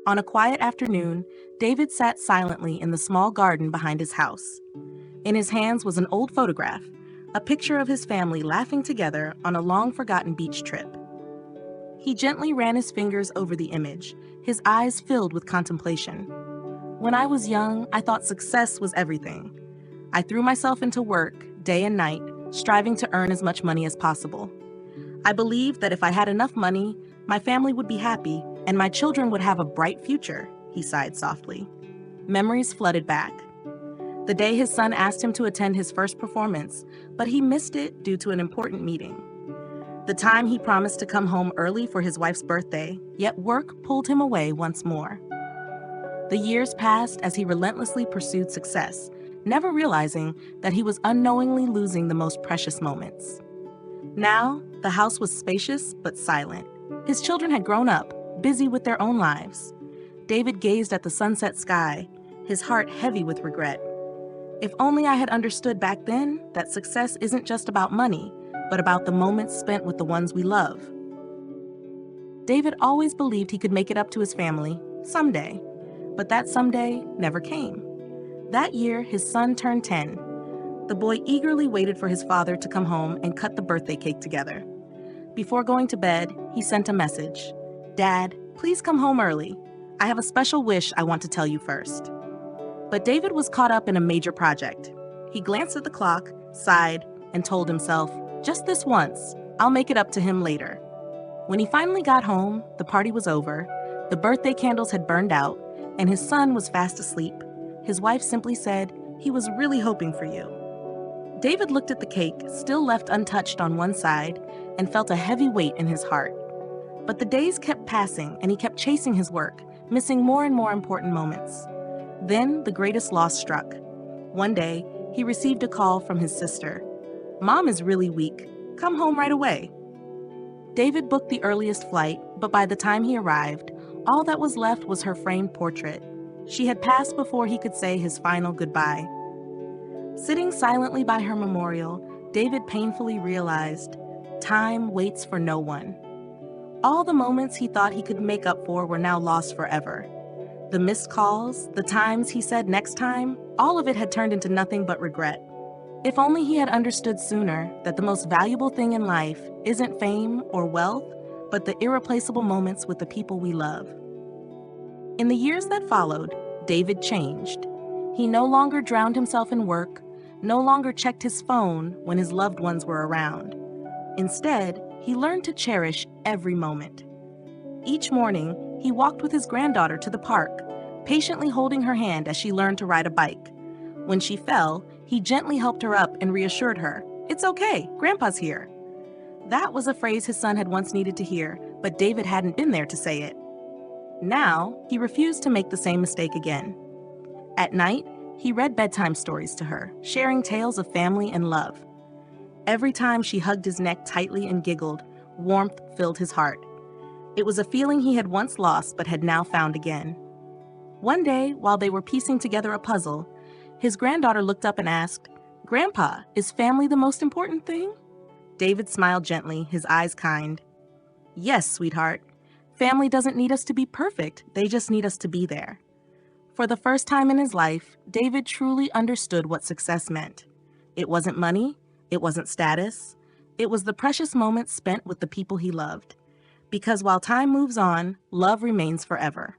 On a quiet afternoon, David sat silently in the small garden behind his house. In his hands was an old photograph, a picture of his family laughing together on a long-forgotten beach trip. He gently ran his fingers over the image, his eyes filled with contemplation. When I was young, I thought success was everything. I threw myself into work, day and night, striving to earn as much money as possible. I believed that if I had enough money, my family would be happy and my children would have a bright future, he sighed softly. Memories flooded back. The day his son asked him to attend his first performance, but he missed it due to an important meeting. The time he promised to come home early for his wife's birthday, yet work pulled him away once more. The years passed as he relentlessly pursued success, never realizing that he was unknowingly losing the most precious moments. Now, the house was spacious but silent. His children had grown up, busy with their own lives. David gazed at the sunset sky, his heart heavy with regret. If only I had understood back then that success isn't just about money, but about the moments spent with the ones we love. David always believed he could make it up to his family someday, but that someday never came. That year, his son turned 10. The boy eagerly waited for his father to come home and cut the birthday cake together. Before going to bed, he sent a message. "Dad, please come home early. I have a special wish I want to tell you first." But David was caught up in a major project. He glanced at the clock, sighed, and told himself, "Just this once, I'll make it up to him later." When he finally got home, the party was over, the birthday candles had burned out, and his son was fast asleep. His wife simply said, "He was really hoping for you." David looked at the cake, still left untouched on one side, and felt a heavy weight in his heart. But the days kept passing, and he kept chasing his work, missing more and more important moments. Then the greatest loss struck. One day, he received a call from his sister. "Mom is really weak. Come home right away." David booked the earliest flight, but by the time he arrived, all that was left was her framed portrait. She had passed before he could say his final goodbye. Sitting silently by her memorial, David painfully realized, time waits for no one. All the moments he thought he could make up for were now lost forever. The missed calls, the times he said next time, all of it had turned into nothing but regret. If only he had understood sooner that the most valuable thing in life isn't fame or wealth, but the irreplaceable moments with the people we love. In the years that followed, David changed. He no longer drowned himself in work, no longer checked his phone when his loved ones were around. Instead, he learned to cherish every moment. Each morning, he walked with his granddaughter to the park, patiently holding her hand as she learned to ride a bike. When she fell, he gently helped her up and reassured her, "It's okay, Grandpa's here." That was a phrase his son had once needed to hear, but David hadn't been there to say it. Now, he refused to make the same mistake again. At night, he read bedtime stories to her, sharing tales of family and love. Every time she hugged his neck tightly and giggled, warmth filled his heart. It was a feeling he had once lost but had now found again. One day, while they were piecing together a puzzle, his granddaughter looked up and asked, "Grandpa, is family the most important thing?" David smiled gently, his eyes kind. "Yes, sweetheart. Family doesn't need us to be perfect, they just need us to be there." For the first time in his life, David truly understood what success meant. It wasn't money, it wasn't status, it was the precious moments spent with the people he loved. Because while time moves on, love remains forever.